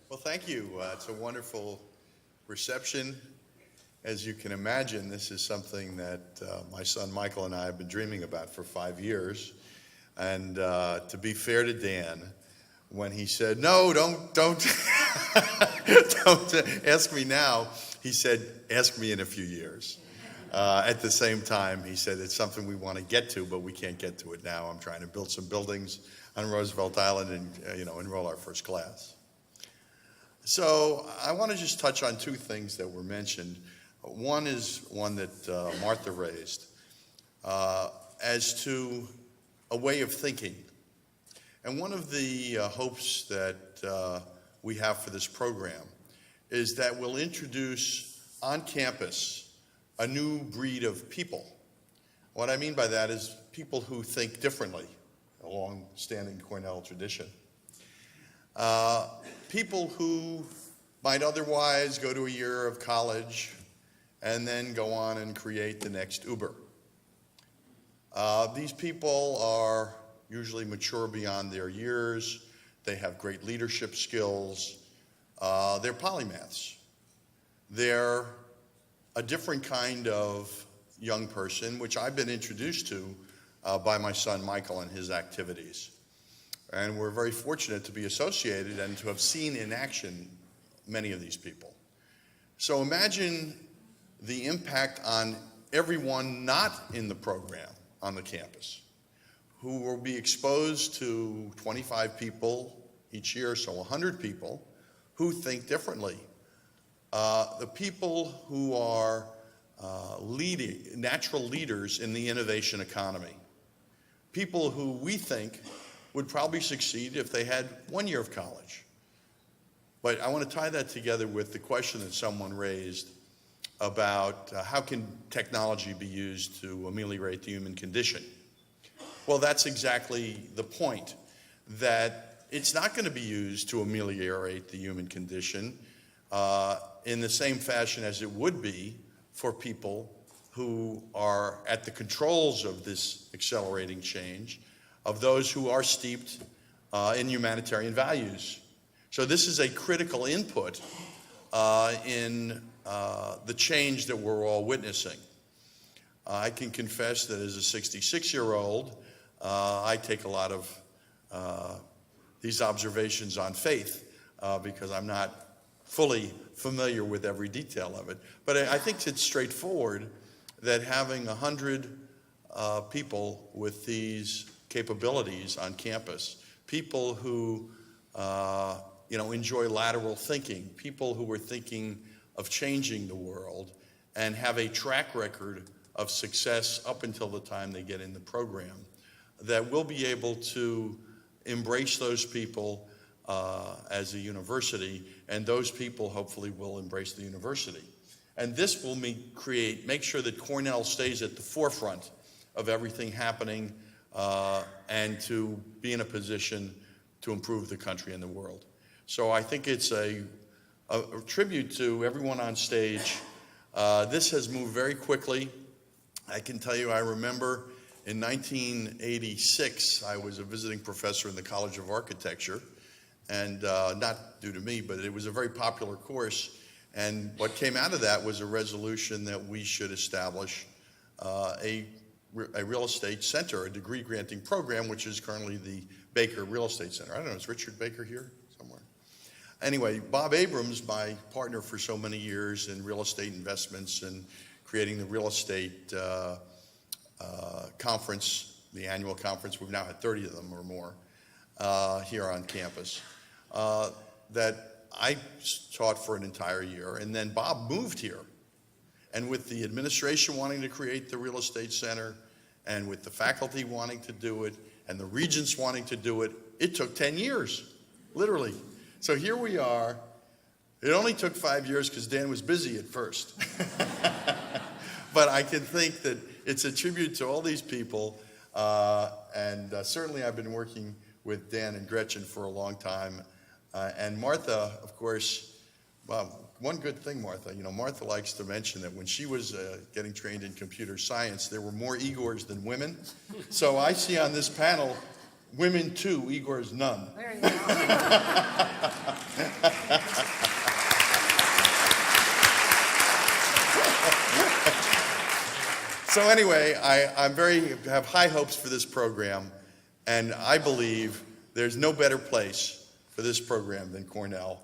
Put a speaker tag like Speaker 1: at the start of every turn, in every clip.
Speaker 1: Well, thank you. It's a wonderful reception. As you can imagine, this is something that my son Michael and I have been dreaming about for 5 years. And to be fair to Dan, when he said, "No, don't, don't ask me now," he said, "Ask me in a few years." At the same time, he said, "It's something we want to get to, but we can't get to it now. I'm trying to build some buildings on Roosevelt Island and enroll our first class." So I want to just touch on two things that were mentioned. One is one that Martha raised as to a way of thinking. And one of the hopes that we have for this program is that we'll introduce on campus a new breed of people. What I mean by that is people who think differently, a long-standing Cornell tradition. People who might otherwise go to a year of college and then go on and create the next Uber. These people are usually mature beyond their years. They have great leadership skills. They're polymaths. They're a different kind of young person, which I've been introduced to by my son Michael and his activities. And we're very fortunate to be associated and to have seen in action many of these people. So imagine the impact on everyone not in the program on the campus, who will be exposed to 25 people each year, so 100 people who think differently. The people who are natural leaders in the innovation economy. People who we think would probably succeed if they had 1 year of college. But I want to tie that together with the question that someone raised about how can technology be used to ameliorate the human condition. Well, that's exactly the point, that it's not going to be used to ameliorate the human condition in the same fashion as it would be for people who are at the controls of this accelerating change, of those who are steeped in humanitarian values. So this is a critical input in the change that we're all witnessing. I can confess that as a 66-year-old, I take a lot of these observations on faith because I'm not fully familiar with every detail of it. But I think it's straightforward that having 100 people with these capabilities on campus, people who enjoy lateral thinking, people who are thinking of changing the world and have a track record of success up until the time they get in the program, that we'll be able to embrace those people as a university, and those people hopefully will embrace the university. And this will make sure that Cornell stays at the forefront of everything happening and to be in a position to improve the country and the world. So I think it's a tribute to everyone on stage. This has moved very quickly. I can tell you, I remember in 1986, I was a visiting professor in the College of Architecture, and not due to me, but it was a very popular course. And what came out of that was a resolution that we should establish a real estate center, a degree granting program, which is currently the Baker Real Estate Center. I don't know, is Richard Baker here somewhere? Anyway, Bob Abrams, my partner for so many years in real estate investments and creating the real estate conference, the annual conference, we've now had 30 of them or more here on campus, that I taught for an entire year, and then Bob moved here. And with the administration wanting to create the real estate center, and with the faculty wanting to do it, and the regents wanting to do it, it took 10 years, literally. So here we are. It only took 5 years because Dan was busy at first. But I can think that it's a tribute to all these people, and certainly I've been working with Dan and Gretchen for a long time. And Martha, of course, well, one good thing, Martha, Martha likes to mention that when she was getting trained in computer science, there were more Igors than women. So I see on this panel, women 2, Igors none.
Speaker 2: There you go.
Speaker 1: So anyway, I have high hopes for this program, and I believe there's no better place for this program than Cornell,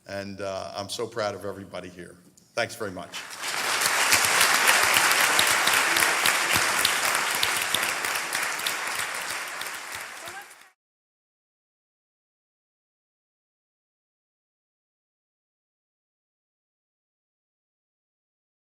Speaker 1: and I'm so proud of everybody here. Thanks very much.